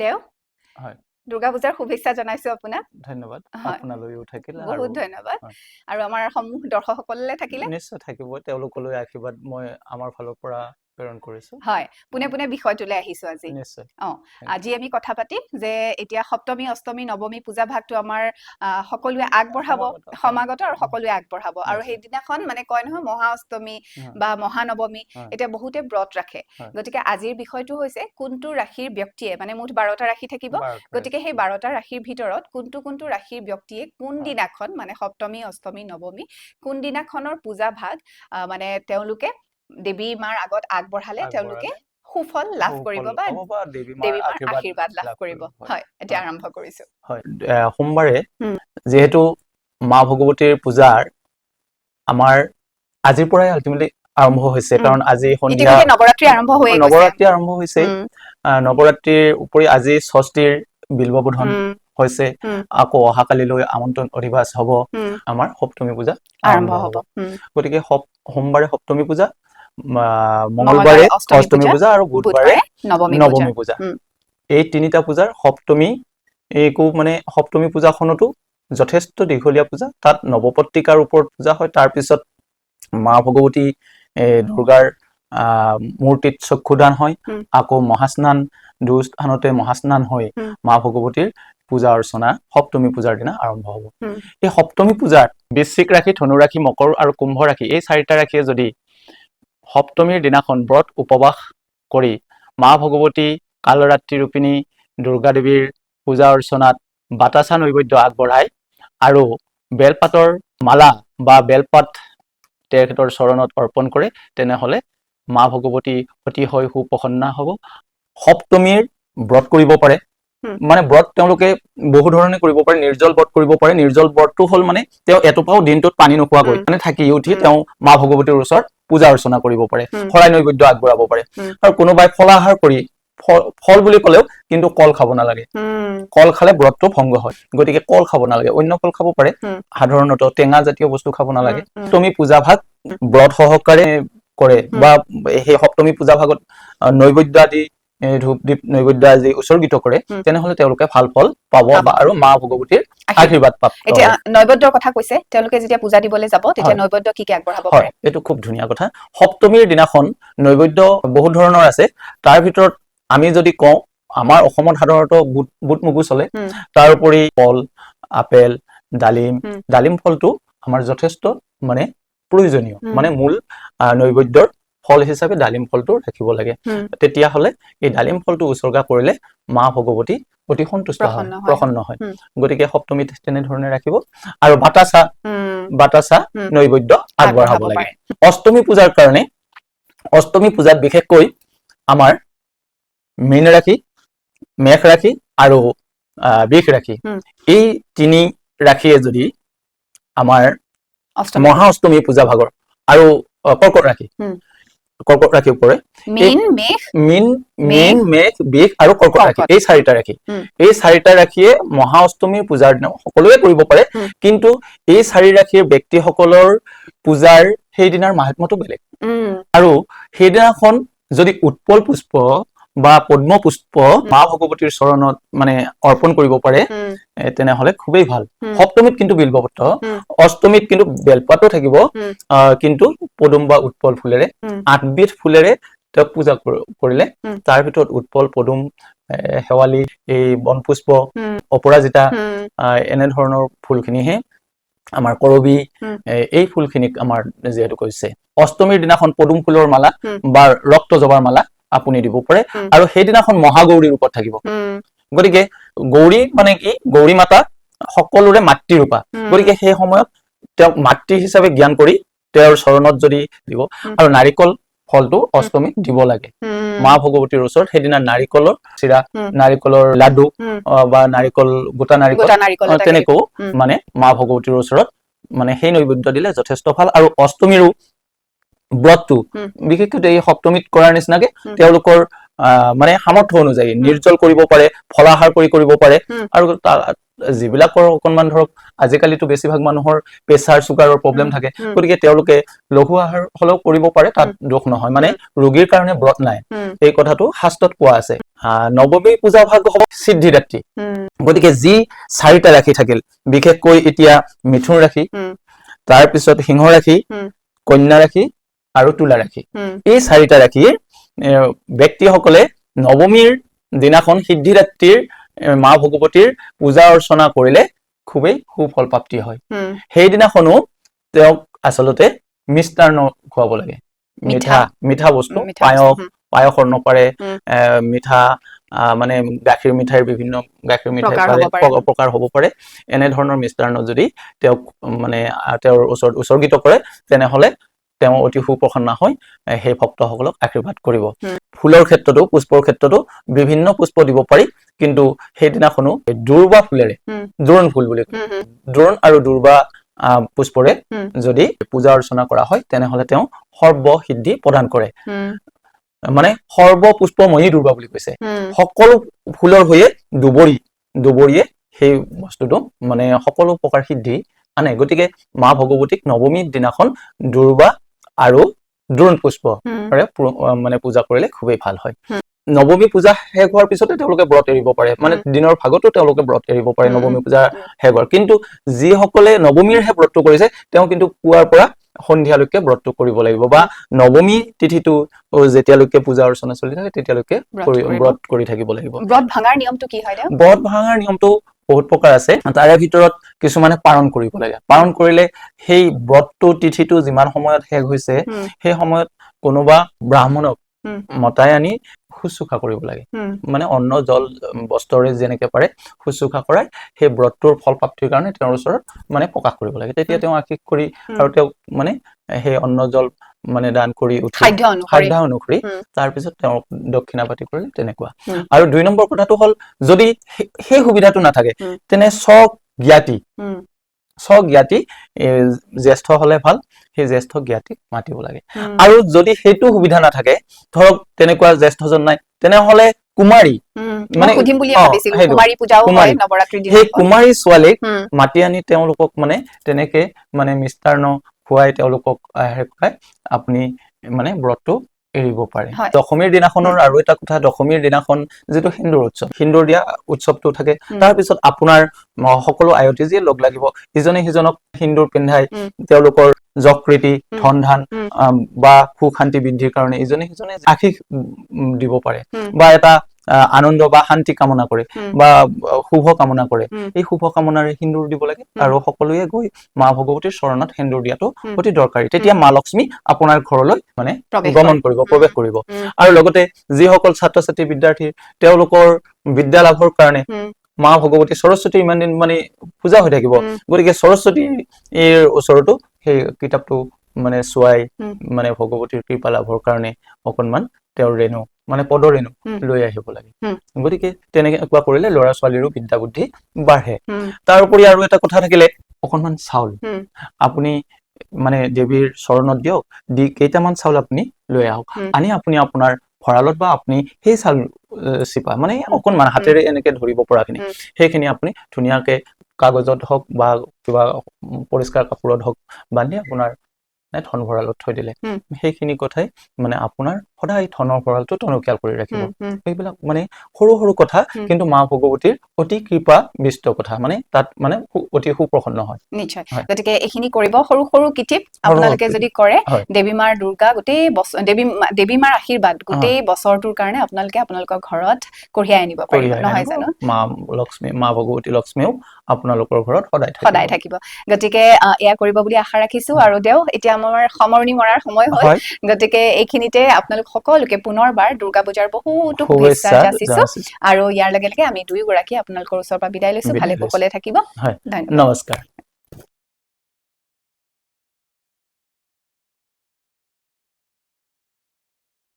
দেও হয় দুৰ্গা পূজাৰ শুভেচ্ছা জনাইছো আপোনাক ধন্যবাদ হয় আপোনালৈও থাকিল আৰু বহুত ধন্যবাদ হয়। আৰু আমাৰ সমূহ দৰ্শকসকললৈ থাকিলে নিশ্চয় থাকিব তেওঁলোকলৈ আশীৰ্বাদ মই আমাৰ ফালৰ পৰা প্ৰেৰণ কৰিছো হয় পোনে পোনে বিষয়টোলৈ আহিছো আজি নিশ্চয় আজি আমি কথা পাতিম যে এতিয়া সপ্তমী অষ্টমী নৱমী পূজা ভাগটো আমাৰ সকলোৱে আগবঢ়াব সমাগত আৰু সকলোৱে আগবঢ়াব আৰু সেইদিনাখন মানে কয় নহয় মহা অষ্টমী বা মহানৱমী এতিয়া বহুতে ব্ৰত ৰাখে গতিকে আজিৰ বিষয়টো হৈছে কোনটো ৰাশিৰ ব্যক্তিয়ে মানে মুঠ 12টা ৰাশি থাকিব গতিকে সেই 12টা ৰাশিৰ ভিতৰত কোনটো ৰাশিৰ ব্যক্তিয়ে কোন দিনাখন মানে সপ্তমী অষ্টমী নৱমী কোন দিনাখনৰ পূজা ভাগ মানে তেওঁলোকে দেৱী মাৰ আগত আগবঢ়ালে তেওঁলোকে সুফল লাভ কৰিব বা দেৱী মাৰ আশীৰ্বাদ লাভ কৰিব হয় এতিয়া আৰম্ভ কৰিছো হয় সোমবাৰে যেহেতু মা ভগৱতীৰ পূজাৰ আমাৰ আজিৰ পৰাই আলটিমেটলি আৰম্ভ হৈছে কাৰণ আজি সন্ধিয়া নৱৰাত্ৰি আৰম্ভ হৈছে নৱৰাত্ৰিৰ উপৰি আজি ষষ্ঠীৰ বিল্ববোধন হৈছে আকৌ অহাকালিলৈ আমন্ত্ৰণ অধিবাস হ'ব আমাৰ সপ্তমী পূজা আৰম্ভ হ'ব গতিকে সোমবাৰে সপ্তমী পূজা মঙ্গলবাৰে অষ্টমী পূজা আৰু বুধবাৰে নৱমী পূজা এই তিনিটা পূজাৰ সপ্তমী একো মানে সপ্তমী পূজাখনতো যথেষ্ট দীঘলীয়া পূজা তাত নৱপত্ৰিকাৰ ওপৰত পূজা হয় তাৰ পিছত মা ভগৱতী দুৰ্গাৰ মূৰ্তিত চক্ষুদান হয় আকৌ মহাস্নান দুস্থানতে মহাস্নান হয় মা ভগৱতীৰ পূজা অৰ্চনা সপ্তমী পূজাৰ দিনা আৰম্ভ হ'ব এই সপ্তমী পূজাত বৃশ্চিক ৰাশি ধনু ৰাশি মকৰ আৰু কুম্ভ ৰাশি এই চাৰিটা ৰাশিয়ে যদি সপ্তমীৰ দিনাখন ব্ৰত উপবাস কৰি মা ভগৱতী কালৰাত্ৰি ৰূপিণী দুৰ্গা দেৱীৰ পূজা অৰ্চনাত বাতাচা নৈবেদ্য আগবঢ়ায় আৰু বেলপাতৰ মালা বা বেলপাত তেখেতৰ চৰণত অৰ্পণ কৰে তেনেহলে মা ভগৱতী অতিশয় সুপ্ৰসন্না হ'ব সপ্তমীৰ ব্ৰত কৰিব পাৰে মানে ব্ৰত তেওঁলোকে বহু ধৰণে কৰিব পাৰে নিৰ্জল ব্ৰত কৰিব পাৰে নিৰ্জল ব্ৰতটো হ'ল মানে তেওঁ এটোপাও দিনটোত পানী নোখোৱাকৈ মানে থাকি উঠি তেওঁ মা ভগৱতীৰ ওচৰত পূজা অৰ্চনা কৰিব পাৰে শৰাই নৈবেদ্য আগবঢ়াব পাৰে আৰু কোনোবাই ফলাহাৰ কৰি ফল বুলি ক'লেও কিন্তু কল খাব নালাগে কল খালে ব্ৰতটো ভংগ হয় গতিকে কল খাব নালাগে অন্য ফল খাব পাৰে সাধাৰণতে টেঙা জাতীয় বস্তু খাব নালাগে সপ্তমী পূজা ভাগ ব্ৰত সহকাৰে কৰে বা সেই সপ্তমী পূজা ভাগত নৈবেদ্য আদি ধূপ দীপ নৈবেদ্য আদি উৎসৰ্গিত কৰে তেনেহলে তেওঁলোকে ভাল ফল পাব আৰু মা ভগৱতীৰ আশীৰ্বাদ পাব এতিয়া নৈবেদ্যৰ কথা কৈছে তেওঁলোকে যেতিয়া পূজা দিবলৈ যাব তেতিয়া নৈবেদ্য কি কি আগবঢ়াব পাৰে এইটো খুব ধুনীয়া কথা সপ্তমীৰ দিনাখন নৈবেদ্য বহুত ধৰণৰ আছে তাৰ ভিতৰত আমি যদি কওঁ আমাৰ অসমত সাধাৰণতে বুট মগু চলে তাৰ উপৰি কল আপেল ডালিম ফলটো আমাৰ যথেষ্ট মানে প্ৰয়োজনীয় মানে মূল নৈবেদ্যৰ ফল হিচাপে ডালিম ফলটো ৰাখিব লাগে তেতিয়াহলে এই ডালিম ফলটো উৎসৰ্গা কৰিলে মা ভগৱতী অতি সন্তুষ্ট হয় প্ৰসন্ন হয় গতিকে সপ্তমীত তেনেধৰণে ৰাখিব আৰু বাতাচা নৈবেদ্য আগবঢ়াব লাগে অষ্টমী পূজাৰ কাৰণে অষ্টমী পূজাত বিশেষকৈ আমাৰ মীন ৰাশি মেষ ৰাশি আৰু বৃষ ৰাশি এই তিনি ৰাশিয়ে যদি আমাৰ মহা অষ্টমী পূজা ভাগৰ আৰু কৰ্কট ৰাশি পৰে মীন মেষ বৃষ আৰু কৰ্কট ৰাশি এই চাৰিটা ৰাশিয়ে মহা অষ্টমীৰ পূজাৰ দিনা সকলোৱে কৰিব পাৰে কিন্তু এই চাৰি ৰাশিৰ ব্যক্তিসকলৰ পূজাৰ সেইদিনাৰ মাহাত্ম্যটো বেলেগ আৰু সেইদিনাখন যদি উৎপল পুষ্প বা পদ্ম পুষ্প মা ভগৱতীৰ চৰণত মানে অৰ্পণ কৰিব পাৰে তেনেহলে খুবেই ভাল সপ্তমীত কিন্তু বিল্বপত্ৰ অষ্টমীত কিন্তু বেলপাতো থাকিব কিন্তু পদুম বা উৎপল ফুলেৰে 8 বিধ ফুলেৰে তেওঁক পূজা কৰিলে তাৰ ভিতৰত উৎপল পদুম শেৱালি এই বনপুষ্প অপৰাজিতা এনে ধৰণৰ ফুলখিনিহে আমাৰ কৰবি এই ফুলখিনিক আমাৰ যিহেতু কৈছে অষ্টমীৰ দিনাখন পদুম ফুলৰ মালা বা ৰক্ত জবাৰ মালা আপুনি দিব পাৰে আৰু সেইদিনাখন মহাগৌৰী ৰূপত থাকিব গতিকে গৌৰী মানে কি গৌৰী মাতা সকলোৰে মাতৃ ৰূপা গতিকে সেই সময়ত তেওঁক মাতৃ হিচাপে জ্ঞান কৰি তেওঁৰ চৰণত যদি দিব আৰু নাৰিকল ফলটো অষ্টমীত দিব লাগে মা ভগৱতীৰ ওচৰত সেইদিনা নাৰিকলৰ চিৰা নাৰিকলৰ লাডু বা নাৰিকল গোটা নাৰিকল তেনেকৈ মানে মা ভগৱতীৰ ওচৰত মানে সেই নৈবেদ্য দিলে যথেষ্ট ভাল আৰু অষ্টমীৰো ব্ৰতটো বিশেষকৈ এই সপ্তমীত কৰাৰ নিচিনাকে তেওঁলোকৰ মানে সামৰ্থ্য অনুযায়ী নিৰ্জল কৰিব পাৰে ফলাহাৰ কৰিব পাৰে আৰু যিবিলাকৰ অকণমান ধৰক আজিকালিতো বেছিভাগ মানুহৰ প্ৰেছাৰ চুগাৰৰ প্ৰব্লেম থাকে, গতিকে তেওঁলোকে লঘু আহাৰ হলেও কৰিব পাৰে, তাত দোষ নহয়, মানে ৰোগীৰ কাৰণে ব্ৰত নাই, এই কথাটো শাস্ত্ৰত কোৱা আছে। নৱমী পূজা ভাগ হ'ব সিদ্ধিদাত্ৰী, গতিকে যি 4টা ৰাশি থাকিল, বিশেষকৈ এতিয়া মিথুন ৰাশি, তাৰপিছত সিংহ ৰাশি, কন্যা ৰাশি আৰু তুলা ৰাশি, এই 4টা ৰাশিৰ ব্যক্তিসকলে নৱমীৰ দিনাখন সিদ্ধিদাত্ৰীৰ মা ভগৱতীৰ পূজা অৰ্চনা কৰিলে খুবেই সুফল প্ৰাপ্তি হয়। সেইদিনাখনো তেওঁক আচলতে মিষ্টান্ন খুৱাব লাগে, মিঠা বস্তু, পায়সৰ নপাৰে মিঠা, মানে গাখীৰ মিঠাইৰ বিভিন্ন গাখীৰ মিঠাই প্ৰকাৰ হ'ব পাৰে, এনেধৰণৰ মিষ্টান্ন যদি তেওঁক মানে তেওঁৰ ওচৰত উৎসৰ্গিত কৰে, তেনেহলে তেওঁ অতি সুপ্ৰসন্ন হৈ সেই ভক্তসকলক আশীৰ্বাদ কৰিব। ফুলৰ ক্ষেত্ৰতো, পুষ্পৰ ক্ষেত্ৰতো বিভিন্ন পুষ্প দিব পাৰি, কিন্তু সেইদিনাখনো দুৰ্বা ফুলেৰে, জোৰোণ ফুল বুলি কয়, জোৰোণ আৰু দুৰ্বা পুষ্পৰে যদি পূজা অৰ্চনা কৰা হয়, তেনেহলে তেওঁ সৰ্ব সিদ্ধি প্ৰদান কৰে। মানে সৰ্ব পুষ্পময়ী দুৰ্বা বুলি কৈছে, সকলো ফুলৰ হৈয়ে দুবৰিয়ে সেই বস্তুটো মানে সকলো প্ৰকাৰ সিদ্ধি আনে। গতিকে মা ভগৱতীক নৱমীৰ দিনাখন দুৰ্বা আৰু দ্ৰোণ পুষ্পৰে মানে পূজা কৰিলে খুবেই ভাল হয়। নৱমী পূজা শেষ হোৱাৰ পিছতে তেওঁলোকে ব্ৰত এৰিব পাৰে, মানে দিনৰ ভাগতো তেওঁলোকে ব্ৰত এৰিব পাৰে নৱমী পূজা শেষ হোৱাৰ। কিন্তু যিসকলে নৱমীৰহে ব্ৰতটো কৰিছে, তেওঁ কিন্তু পুৱাৰ পৰা সন্ধিয়ালৈকে ব্ৰতটো কৰিব লাগিব, বা নৱমী তিথিটো যেতিয়ালৈকে পূজা অৰ্চনা চলি থাকে তেতিয়ালৈকে ব্ৰত কৰি থাকিব লাগিব। ব্ৰত ভাঙাৰ নিয়মটো কি হয়? ব্ৰত ভাঙাৰ নিয়মটো বহুত প্ৰকাৰ আছে, তাৰে ভিতৰত কিছুমানে পালন কৰিব লাগে। পালন কৰিলে সেই ব্ৰতটো তিথিটো যিমান সময়ত শেষ হৈছে, সেই সময়ত কোনোবা ব্ৰাহ্মণক মতাই আনি শুশ্ৰূষা কৰিব লাগে, মানে অন্ন জল বস্ত্ৰৰে যেনেকে পাৰে শুশ্ৰূষা কৰাই সেই ব্ৰতটোৰ ফল প্ৰাপ্তিৰ কাৰণে তেওঁৰ ওচৰত মানে প্ৰকাশ কৰিব লাগে। তেতিয়া তেওঁ আশীষ কৰি আৰু তেওঁক মানে সেই অন্ন জল মানে দান কৰি উঠি সাধ্য অনুসৰি তাৰপিছত তেওঁক দক্ষিণা পাতি কৰিলে, তেনেকুৱা। আৰু 2 নম্বৰ কথাটো হ'ল, যদি সেই সুবিধাটো নাথাকে, তেনে স্বজ্ঞাতি জ্যেষ্ঠ হলে ভাল, সেই জ্যেষ্ঠ জ্ঞাতিক মাতিব লাগে। আৰু যদি সেইটো সুবিধা নাথাকে, ধৰক তেনেকুৱা জ্যেষ্ঠজন নাই, তেনেহলে কুমাৰী, মানে সেই কুমাৰী ছোৱালীক মাতি আনি তেওঁলোকক মানে তেনেকে মানে মিষ্টান্ন খুৱাই তেওঁলোকক আপুনি মানে ব্ৰতটো এৰিব পাৰে। দশমীৰ দিনাখনৰ আৰু এটা কথা, দশমীৰ দিনাখন যিটো সেন্দুৰ উৎসৱ, সেন্দুৰ দিয়া উৎসৱটো থাকে, তাৰপিছত আপোনাৰ সকলো আয়তী যিয়ে লগ লাগিব, ইজনে সিজনক সেন্দুৰ পিন্ধাই তেওঁলোকৰ যকৃতি, ধন ধান বা সুখ শান্তি বৃদ্ধিৰ কাৰণে ইজনে সিজনে আশীষ দিব পাৰে, বা এটা আনন্দ বা শান্তি কামনা কৰে, বা শুভ কামনা কৰে। এই শুভ কামনাৰে সেন্দুৰ দিব লাগে, আৰু সকলোৱে গৈ মা ভগৱতীৰ চৰণত সেন্দুৰ দিয়াটো অতি দৰকাৰী। তেতিয়া মা লক্ষ্মী আপোনাৰ ঘৰলৈ মানে গমন কৰিব, প্ৰৱেশ কৰিব। আৰু লগতে যিসকল ছাত্ৰ ছাত্ৰী বিদ্যাৰ্থী, তেওঁলোকৰ বিদ্যা লাভৰ কাৰণে মা ভগৱতী সৰস্বতী ইমান দিন মানে পূজা হৈ থাকিব, গতিকে সৰস্বতীৰ ওচৰতো সেই কিতাপটো মানে চোৱাই মানে ভগৱতীৰ কৃপা লাভৰ কাৰণে অকনমান তেওঁৰ ৰেণু মানে পদৰেণু লৈ আহিব লাগে। গতিকে তেনেকুৱা কৰিলে ল'ৰা ছোৱালীৰো বিদ্যা বুদ্ধি বাঢ়ে। তাৰোপৰি আৰু এটা কথা থাকিলে, অকনমান চাউল আপুনি মানে দেৱীৰ চৰণত দিয়ক, দি কেইটামান চাউল আপুনি লৈ আহক, আনি আপুনি আপোনাৰ ভঁৰালত বা আপুনি সেই চাউল চিপা মানে অকনমান হাতেৰে এনেকে ধৰিব পৰাখিনি, সেইখিনি আপুনি ধুনীয়াকে কাগজত হওক বা কিবা পৰিষ্কাৰ কাপোৰত হওক বান্ধি আপোনাৰ ধন ভঁৰালত থৈ দিলে, সেইখিনি কথাই মানে আপোনাৰ সদায় ধনৰ ভঁৰালটো টনকিয়াল কৰি ৰাখিব। সেইবিলাক মানে সৰু সৰু কথা, কিন্তু মা ভগৱতীৰ অতি কৃপা বিষ্ট কথা, মানে তাত মানে অতি সুপ্ৰসন্ন হয়। নিশ্চয়, গতিকে এইখিনি কৰিব, সৰু সৰু কিটিপ আপোনালোকে যদি কৰে, দেৱী মাৰ দুৰ্গা গোটেই বছৰ, দেৱী মাৰ আশীৰ্বাদ গোটেই বছৰটোৰ কাৰণে আপোনালোকে আপোনালোকৰ ঘৰত কঢ়িয়াই আনিব পাৰিব, নহয় জানো? মা ভগৱতী লক্ষ্মীও আপোনালোকৰ ঘৰত সদায় থাকিব। গতিকে এয়া কৰিব বুলি আশা ৰাখিছো। আৰু এতিয়া আমাৰ সামৰণি মৰাৰ সময় হ'ল, গতিকে এইখিনিতে আপোনালোক সকলোকে পুনৰবাৰ দুৰ্গা পূজাৰ বহুতো শুভেচ্ছা যাচিছো। আৰু ইয়াৰ লগে লগে আমি দুয়োগৰাকী আপোনালোকৰ ওচৰৰ পৰা বিদায় লৈছো। ভালে কুশলে থাকিব, ধন্যবাদ, নমস্কাৰ।